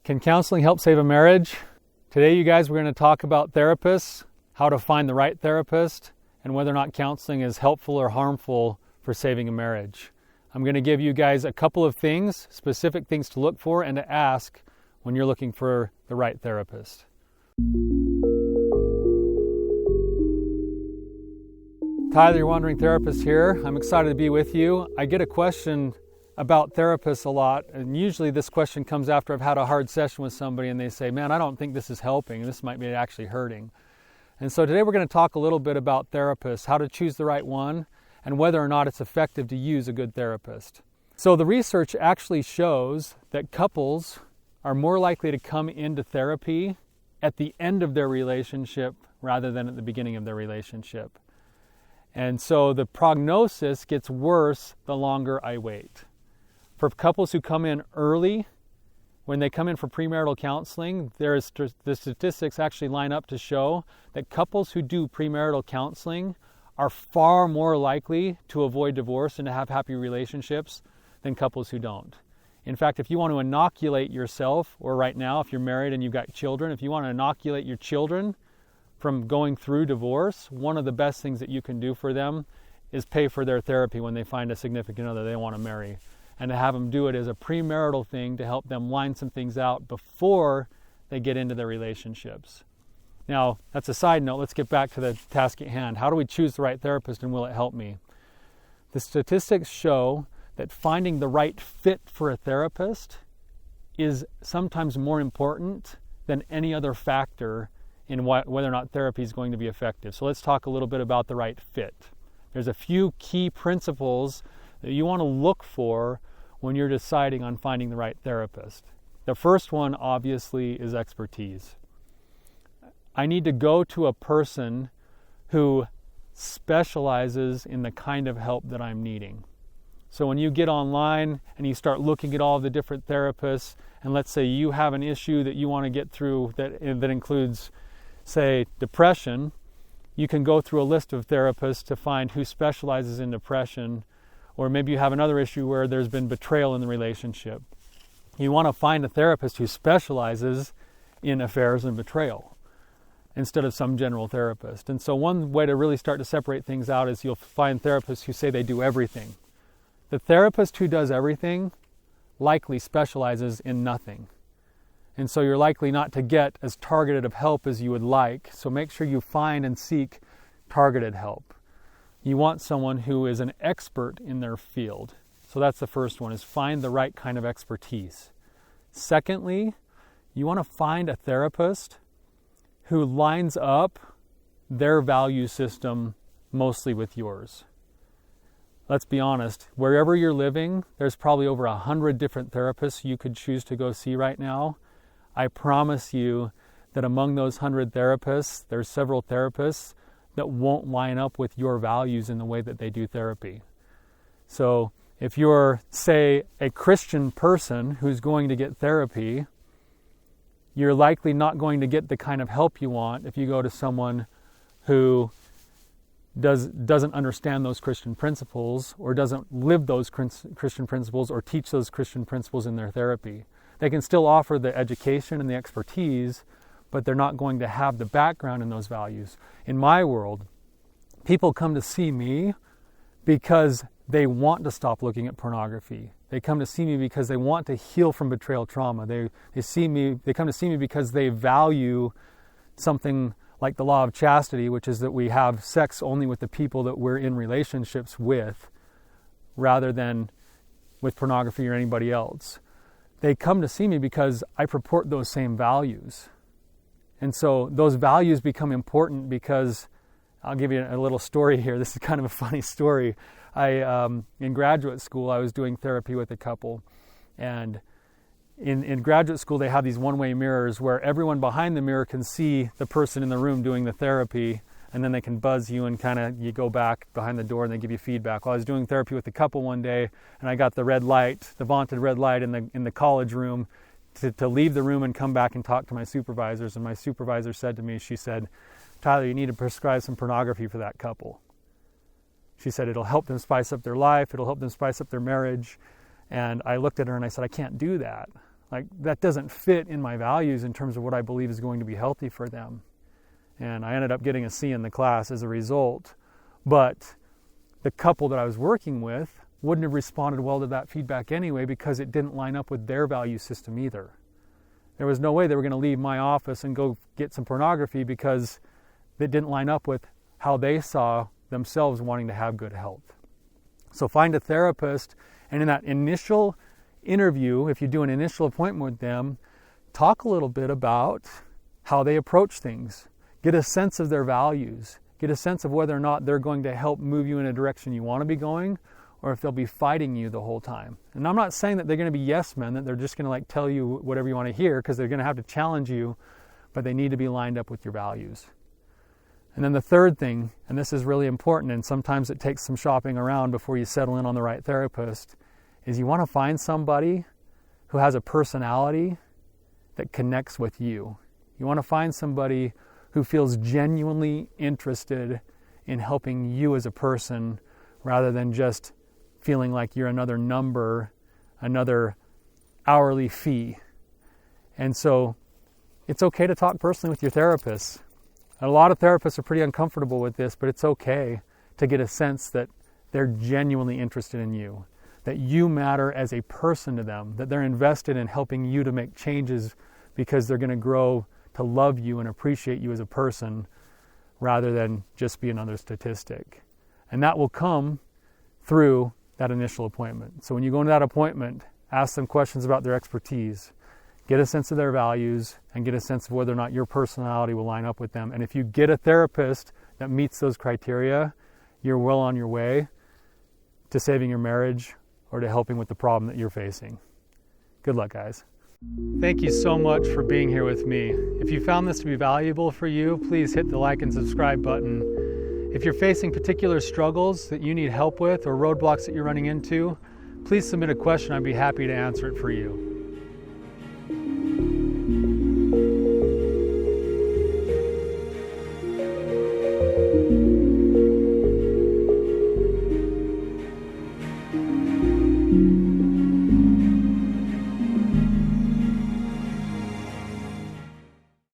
Can counseling help save a marriage? Today, you guys, we're going to talk about therapists, how to find the right therapist, and whether or not counseling is helpful or harmful for saving a marriage. I'm going to give you guys a couple of things, specific things to look for and to ask when you're looking for the right therapist. Tyler, your Wandering Therapist here. I'm excited to be with you. I get a question about therapists a lot, and usually this question comes after I've had a hard session with somebody and they say, man, I don't think this is helping. This might be actually hurting. And so today we're going to talk a little bit about therapists, how to choose the right one, and whether or not it's effective to use a good therapist. So the research actually shows that couples are more likely to come into therapy at the end of their relationship rather than at the beginning of their relationship. And so the prognosis gets worse the longer I wait. For couples who come in early, when they come in for premarital counseling, the statistics actually line up to show that couples who do premarital counseling are far more likely to avoid divorce and to have happy relationships than couples who don't. In fact, if you want to inoculate yourself, or right now if you're married and you've got children, if you want to inoculate your children from going through divorce, one of the best things that you can do for them is pay for their therapy when they find a significant other they want to marry, and to have them do it as a premarital thing to help them line some things out before they get into their relationships. Now, that's a side note. Let's get back to the task at hand. How do we choose the right therapist, and will it help me? The statistics show that finding the right fit for a therapist is sometimes more important than any other factor in whether or not therapy is going to be effective. So let's talk a little bit about the right fit. There's a few key principles that you want to look for when you're deciding on finding the right therapist. The first one, obviously, is expertise. I need to go to a person who specializes in the kind of help that I'm needing. So when you get online and you start looking at all the different therapists, and let's say you have an issue that you want to get through that includes, say, depression, you can go through a list of therapists to find who specializes in depression. Or maybe you have another issue where there's been betrayal in the relationship. You want to find a therapist who specializes in affairs and betrayal instead of some general therapist. And so one way to really start to separate things out is you'll find therapists who say they do everything. The therapist who does everything likely specializes in nothing. And so you're likely not to get as targeted of help as you would like. So make sure you find and seek targeted help. You want someone who is an expert in their field. So that's the first one, is find the right kind of expertise. Secondly, you want to find a therapist who lines up their value system mostly with yours. Let's be honest, wherever you're living, there's probably over 100 different therapists you could choose to go see right now. I promise you that among those 100 therapists, there's several therapists that won't line up with your values in the way that they do therapy. So if you're, say, a Christian person who's going to get therapy, you're likely not going to get the kind of help you want if you go to someone who doesn't understand those Christian principles, or doesn't live those Christian principles, or teach those Christian principles in their therapy. They can still offer the education and the expertise, but they're not going to have the background in those values. In my world, people come to see me because they want to stop looking at pornography. They come to see me because they want to heal from betrayal trauma. They come to see me because they value something like the law of chastity, which is that we have sex only with the people that we're in relationships with, rather than with pornography or anybody else. They come to see me because I purport those same values. And so those values become important because, I'll give you a little story here. This is kind of a funny story. In graduate school, I was doing therapy with a couple. And in graduate school, they have these one-way mirrors where everyone behind the mirror can see the person in the room doing the therapy. And then they can buzz you and you go back behind the door and they give you feedback. Well, I was doing therapy with a couple one day, and I got the red light, the vaunted red light in the college room, to leave the room and come back and talk to my supervisors. And my supervisor said to me, she said, Tyler, you need to prescribe some pornography for that couple. She said, it'll help them spice up their life. It'll help them spice up their marriage. And I looked at her and I said, I can't do that. Like, that doesn't fit in my values in terms of what I believe is going to be healthy for them. And I ended up getting a C in the class as a result. But the couple that I was working with wouldn't have responded well to that feedback anyway, because it didn't line up with their value system either. There was no way they were going to leave my office and go get some pornography because it didn't line up with how they saw themselves wanting to have good health. So find a therapist, and in that initial interview, if you do an initial appointment with them, talk a little bit about how they approach things. Get a sense of their values. Get a sense of whether or not they're going to help move you in a direction you want to be going, or if they'll be fighting you the whole time. And I'm not saying that they're going to be yes men, that they're just going to like tell you whatever you want to hear, because they're going to have to challenge you, but they need to be lined up with your values. And then the third thing, and this is really important, and sometimes it takes some shopping around before you settle in on the right therapist, is you want to find somebody who has a personality that connects with you. You want to find somebody who feels genuinely interested in helping you as a person, rather than just feeling like you're another number, another hourly fee. And so it's okay to talk personally with your therapist. A lot of therapists are pretty uncomfortable with this, but it's okay to get a sense that they're genuinely interested in you, that you matter as a person to them, that they're invested in helping you to make changes because they're going to grow to love you and appreciate you as a person, rather than just be another statistic. And that will come through that initial appointment. So when you go into that appointment, ask them questions about their expertise, get a sense of their values, and get a sense of whether or not your personality will line up with them. And if you get a therapist that meets those criteria, you're well on your way to saving your marriage or to helping with the problem that you're facing. Good luck, guys. Thank you so much for being here with me. If you found this to be valuable for you, please hit the like and subscribe button. If you're facing particular struggles that you need help with or roadblocks that you're running into, please submit a question. I'd be happy to answer it for you.